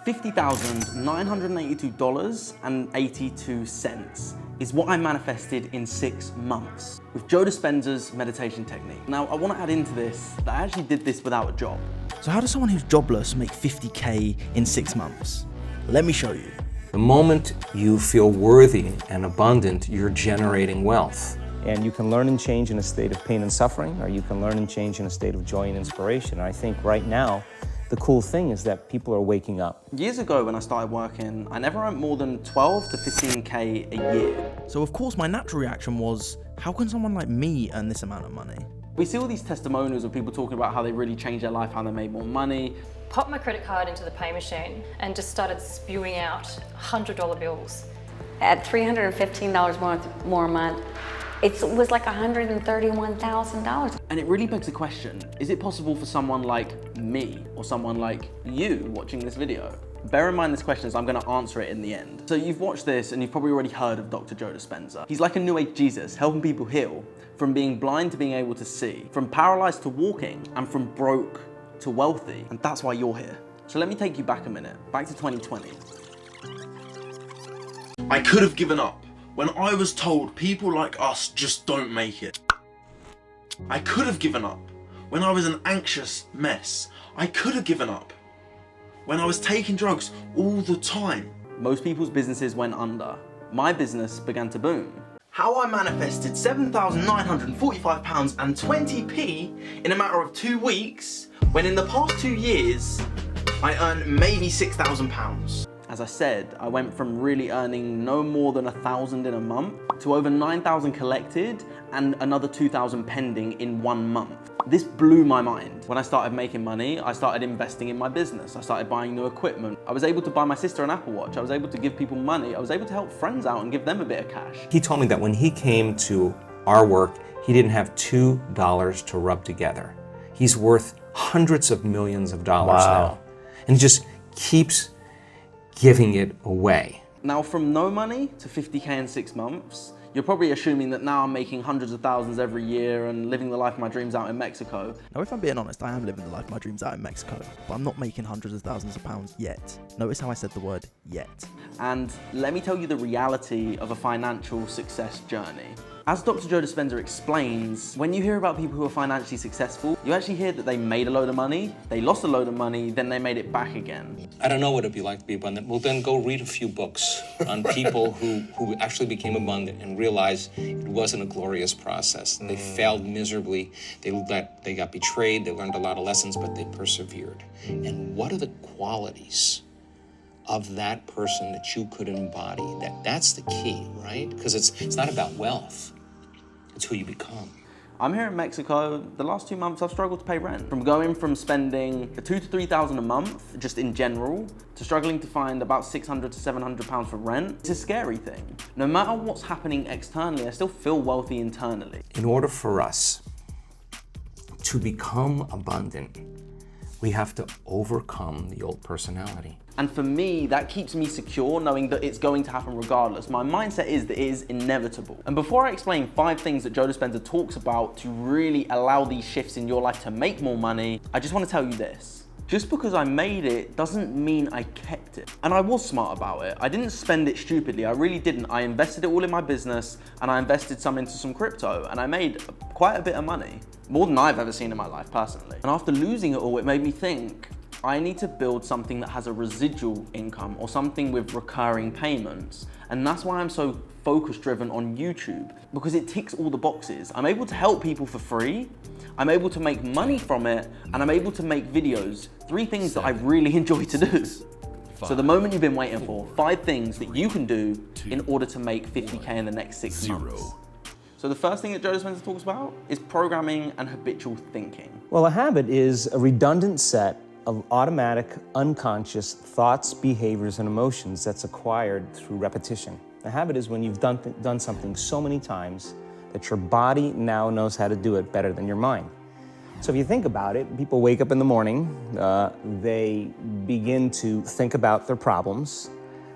$50,982.82 is what I manifested in 6 months with Joe Dispenza's meditation technique. Now, I want to add into this that I actually did this without a job. So how does someone who's jobless make 50K in 6 months? Let me show you. The moment you feel worthy and abundant, you're generating wealth. And you can learn and change in a state of pain and suffering, or you can learn and change in a state of joy and inspiration. And I think right now, the cool thing is that people are waking up. Years ago when I started working, I never earned more than 12 to 15K a year. So of course my natural reaction was, how can someone like me earn this amount of money? We see all these testimonials of people talking about how they really changed their life, how they made more money. Popped my credit card into the pay machine and just started spewing out $100 bills. At $315 more a month, it was like $131,000. And it really begs the question, is it possible for someone like me or someone like you watching this video? Bear in mind this question as I'm going to answer it in the end. So you've watched this and you've probably already heard of Dr. Joe Dispenza. He's like a new age Jesus, helping people heal from being blind to being able to see, from paralyzed to walking, and from broke to wealthy. And that's why you're here. So let me take you back a minute, back to 2020. I could have given up when I was told people like us just don't make it. I could have given up when I was an anxious mess. I could have given up when I was taking drugs all the time. Most people's businesses went under. My business began to boom. How I manifested £7,945 and 20p in a matter of 2 weeks, when in the past 2 years, I earned maybe £6,000. As I said, I went from really earning no more than 1,000 in a month to over 9,000 collected and another 2,000 pending in 1 month. This blew my mind. When I started making money, I started investing in my business. I started buying new equipment. I was able to buy my sister an Apple Watch. I was able to give people money. I was able to help friends out and give them a bit of cash. He told me that when he came to our work, he didn't have $2 to rub together. He's worth hundreds of millions of dollars now. And he just keeps giving it away. Now, from no money to 50K in 6 months, you're probably assuming that now I'm making hundreds of thousands every year and living the life of my dreams out in Mexico. Now, if I'm being honest, I am living the life of my dreams out in Mexico, but I'm not making hundreds of thousands of pounds yet. Notice how I said the word yet. And let me tell you the reality of a financial success journey. As Dr. Joe Dispenza explains, when you hear about people who are financially successful, you actually hear that they made a load of money, they lost a load of money, then they made it back again. I don't know what it'd be like to be abundant. Well, then go read a few books on people who actually became abundant and realized it wasn't a glorious process. They failed miserably. They got betrayed. They learned a lot of lessons, but they persevered. And what are the qualities of that person that you could embody? That's the key, right? Because it's not about wealth. It's who you become. I'm here in Mexico. The last 2 months I've struggled to pay rent. From going from spending $2,000 to $3,000 a month, just in general, to struggling to find about £600 to £700 for rent. It's a scary thing. No matter what's happening externally, I still feel wealthy internally. In order for us to become abundant, we have to overcome the old personality. And for me, that keeps me secure knowing that it's going to happen regardless. My mindset is that it is inevitable. And before I explain 5 things that Joe Dispenza talks about to really allow these shifts in your life to make more money, I just want to tell you this. Just because I made it doesn't mean I kept it. And I was smart about it. I didn't spend it stupidly, I really didn't. I invested it all in my business and I invested some into some crypto and I made quite a bit of money. More than I've ever seen in my life personally. And after losing it all, it made me think, I need to build something that has a residual income or something with recurring payments. And that's why I'm so focus driven on YouTube, because it ticks all the boxes. I'm able to help people for free, I'm able to make money from it, and I'm able to make videos. 3 things that I really enjoy to do. So the moment you've been waiting for, 5 things that you can do in order to make 50K in the next 6 months. So the first thing that Joe Dispenza talks about is programming and habitual thinking. Well, a habit is a redundant set of automatic, unconscious thoughts, behaviors, and emotions that's acquired through repetition. A habit is when you've done something so many times that your body now knows how to do it better than your mind. So if you think about it, people wake up in the morning, they begin to think about their problems.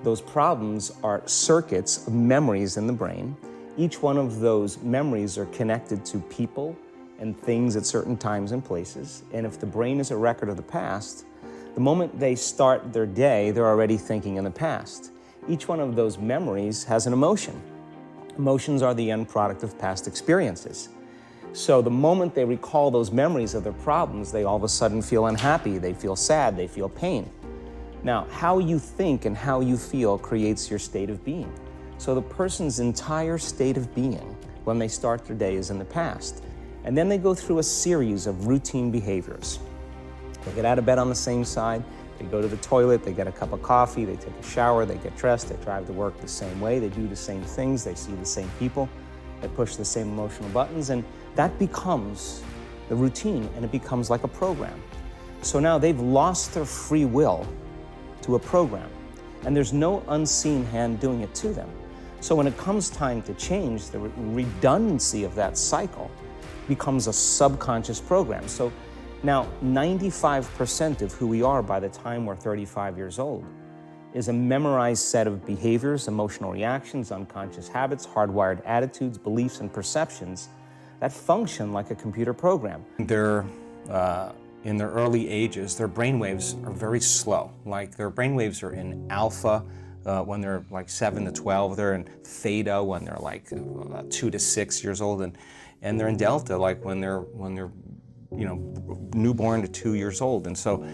Those problems are circuits of memories in the brain. Each one of those memories are connected to people and things at certain times and places. And if the brain is a record of the past, the moment they start their day, they're already thinking in the past. Each one of those memories has an emotion. Emotions are the end product of past experiences. So the moment they recall those memories of their problems, they all of a sudden feel unhappy, they feel sad, they feel pain. Now, how you think and how you feel creates your state of being. So the person's entire state of being when they start their day is in the past. And then they go through a series of routine behaviors. They get out of bed on the same side, they go to the toilet, they get a cup of coffee, they take a shower, they get dressed, they drive to work the same way, they do the same things, they see the same people, they push the same emotional buttons, and that becomes the routine, and it becomes like a program. So now they've lost their free will to a program, and there's no unseen hand doing it to them. So when it comes time to change, the redundancy of that cycle becomes a subconscious program. So now 95% of who we are by the time we're 35 years old is a memorized set of behaviors, emotional reactions, unconscious habits, hardwired attitudes, beliefs, and perceptions that function like a computer program. They're in their early ages, their brainwaves are very slow. Like their brainwaves are in alpha when they're like 7 to 12, they're in theta when they're like 2 to 6 years old, and they're in delta like when they're newborn to 2 years old. And so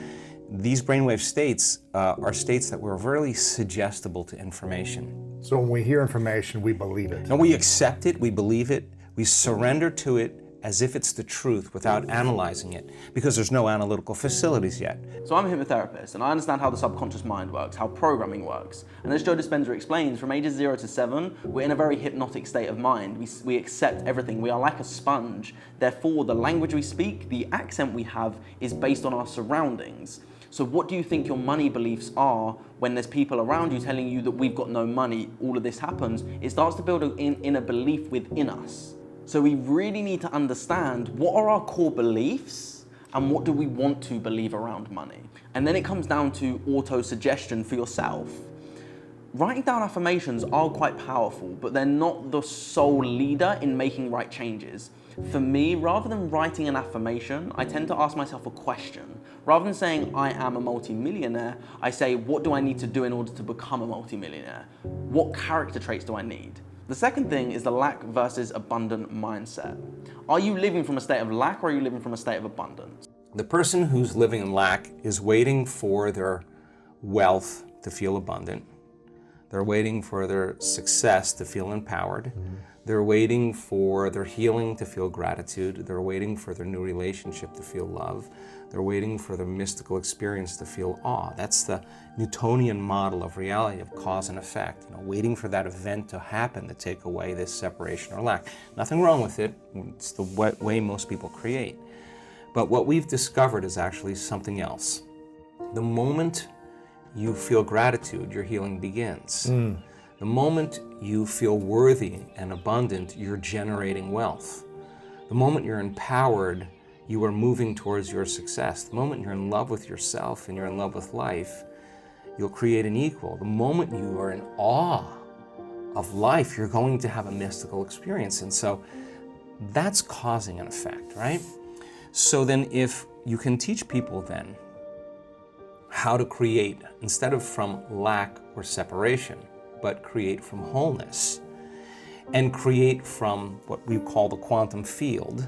these brainwave states are states that were really suggestible to information. So when we hear information, we believe it. And we accept it, we believe it, we surrender to it as if it's the truth without analyzing it, because there's no analytical facilities yet. So I'm a hypnotherapist, and I understand how the subconscious mind works, how programming works. And as Joe Dispenza explains, from ages 0 to 7, we're in a very hypnotic state of mind. We accept everything. We are like a sponge. Therefore, the language we speak, the accent we have, is based on our surroundings. So what do you think your money beliefs are when there's people around you telling you that we've got no money, all of this happens? It starts to build an inner belief within us. So we really need to understand what are our core beliefs and what do we want to believe around money. And then it comes down to auto-suggestion for yourself. Writing down affirmations are quite powerful, but they're not the sole leader in making right changes. For me, rather than writing an affirmation, I tend to ask myself a question. Rather than saying, I am a multi-millionaire, I say, what do I need to do in order to become a multi-millionaire? What character traits do I need? The second thing is the lack versus abundant mindset. Are you living from a state of lack or are you living from a state of abundance? The person who's living in lack is waiting for their wealth to feel abundant. They're waiting for their success to feel empowered. They're waiting for their healing to feel gratitude. They're waiting for their new relationship to feel love. They're waiting for their mystical experience to feel awe. That's the Newtonian model of reality, of cause and effect. Waiting for that event to happen to take away this separation or lack. Nothing wrong with it. It's the way most people create. But what we've discovered is actually something else. The moment you feel gratitude, your healing begins. The moment you feel worthy and abundant, you're generating wealth. The moment you're empowered, you are moving towards your success. The moment you're in love with yourself and you're in love with life, you'll create an equal. The moment you are in awe of life, you're going to have a mystical experience. And so that's causing an effect, right? So then if you can teach people then how to create, instead of from lack or separation, but create from wholeness, and create from what we call the quantum field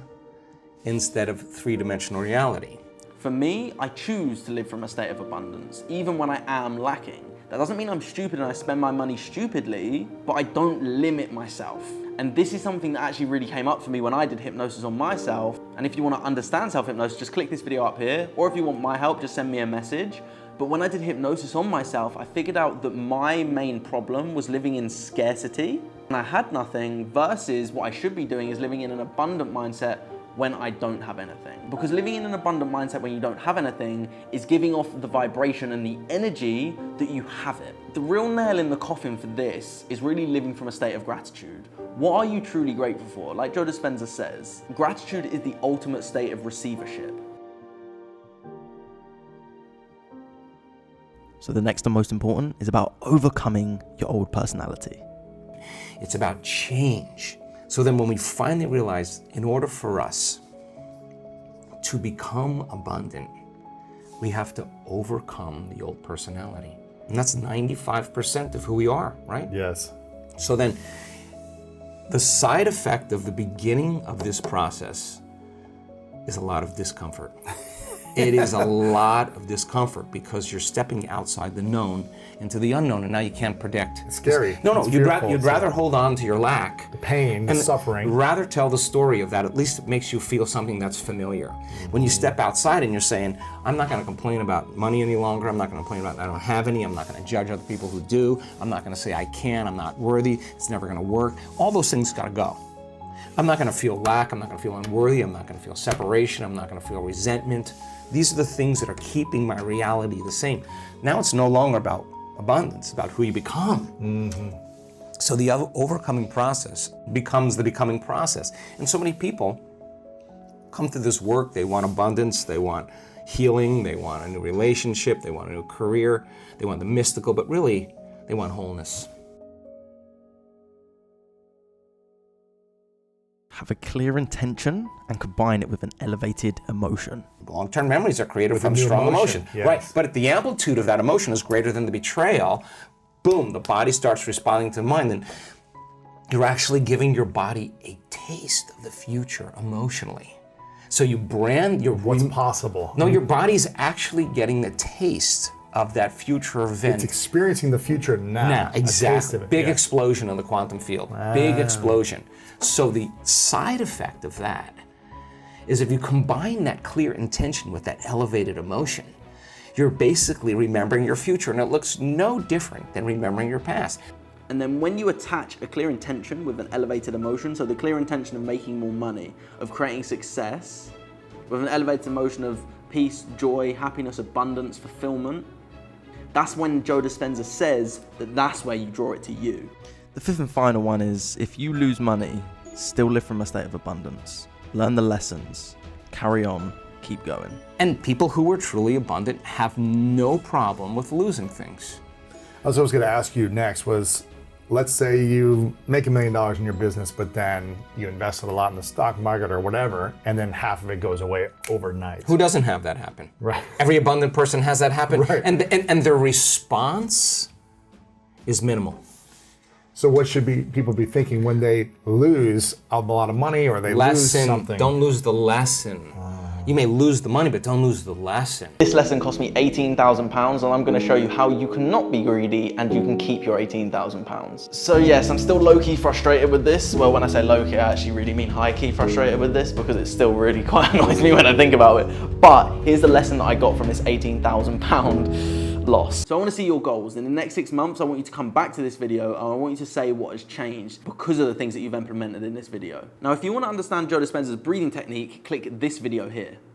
instead of three-dimensional reality. For me, I choose to live from a state of abundance, even when I am lacking. That doesn't mean I'm stupid and I spend my money stupidly, but I don't limit myself. And this is something that actually really came up for me when I did hypnosis on myself. And if you want to understand self-hypnosis, just click this video up here, or if you want my help, just send me a message. But when I did hypnosis on myself, I figured out that my main problem was living in scarcity and I had nothing, versus what I should be doing is living in an abundant mindset when I don't have anything. Because living in an abundant mindset when you don't have anything is giving off the vibration and the energy that you have it. The real nail in the coffin for this is really living from a state of gratitude. What are you truly grateful for? Like Joe Dispenza says, gratitude is the ultimate state of receivership. So the next and most important is about overcoming your old personality. It's about change. So then when we finally realize, in order for us to become abundant, We have to overcome the old personality. And that's 95% of who we are, right? Yes. So then, the side effect of the beginning of this process is a lot of discomfort. It is a lot of discomfort because you're stepping outside the known into the unknown, and now you can't predict. It's scary. No, It's you'd fearful, rather so- hold on to your lack. The pain, the and suffering. Rather tell the story of that. At least it makes you feel something that's familiar. When you step outside and you're saying, I'm not going to complain about money any longer. I'm not going to complain about I don't have any. I'm not going to judge other people who do. I'm not going to say I can. I'm not worthy. It's never going to work. All those things got to go. I'm not going to feel lack. I'm not going to feel unworthy. I'm not going to feel separation. I'm not going to feel resentment. These are the things that are keeping my reality the same. Now it's no longer about abundance, about who you become. So the overcoming process becomes the becoming process. And so many people come to this work, they want abundance, they want healing, they want a new relationship, they want a new career, they want the mystical, but really, they want wholeness. Have a clear intention and combine it with an elevated emotion. Long-term memories are created With from a new strong emotion. emotion, yes. Right, but if the amplitude of that emotion is greater than the betrayal, boom, the body starts responding to the mind, and you're actually giving your body a taste of the future emotionally. So you brand your... What's possible. No, your body's actually getting the taste of that future event. It's experiencing the future now. Now, A taste exactly. of it, Big yeah. explosion in the quantum field. Big explosion. So the side effect of that is if you combine that clear intention with that elevated emotion, you're basically remembering your future, and it looks no different than remembering your past. And then when you attach a clear intention with an elevated emotion, so the clear intention of making more money, of creating success, with an elevated emotion of peace, joy, happiness, abundance, fulfillment, that's when Joe Dispenza says that that's where you draw it to you. The fifth and final one is, if you lose money, still live from a state of abundance. Learn the lessons, carry on, keep going. And people who are truly abundant have no problem with losing things. What I was going to ask you next was, let's say you make $1 million in your business, but then you invested a lot in the stock market or whatever, and then half of it goes away overnight. Who doesn't have that happen? Right. Every abundant person has that happen. Right. And their response is minimal. So what should people be thinking when they lose a lot of money or they lose something? Don't lose the lesson. You may lose the money, but don't lose the lesson. This lesson cost me £18,000, and I'm going to show you how you cannot be greedy and you can keep your £18,000. So yes, I'm still low-key frustrated with this. Well, when I say low-key, I actually really mean high-key frustrated with this, because it still really quite annoys me when I think about it. But here's the lesson that I got from this £18,000 loss. So I want to see your goals. In the next 6 months, I want you to come back to this video and I want you to say what has changed because of the things that you've implemented in this video. Now, if you want to understand Joe Dispenza's breathing technique, click this video here.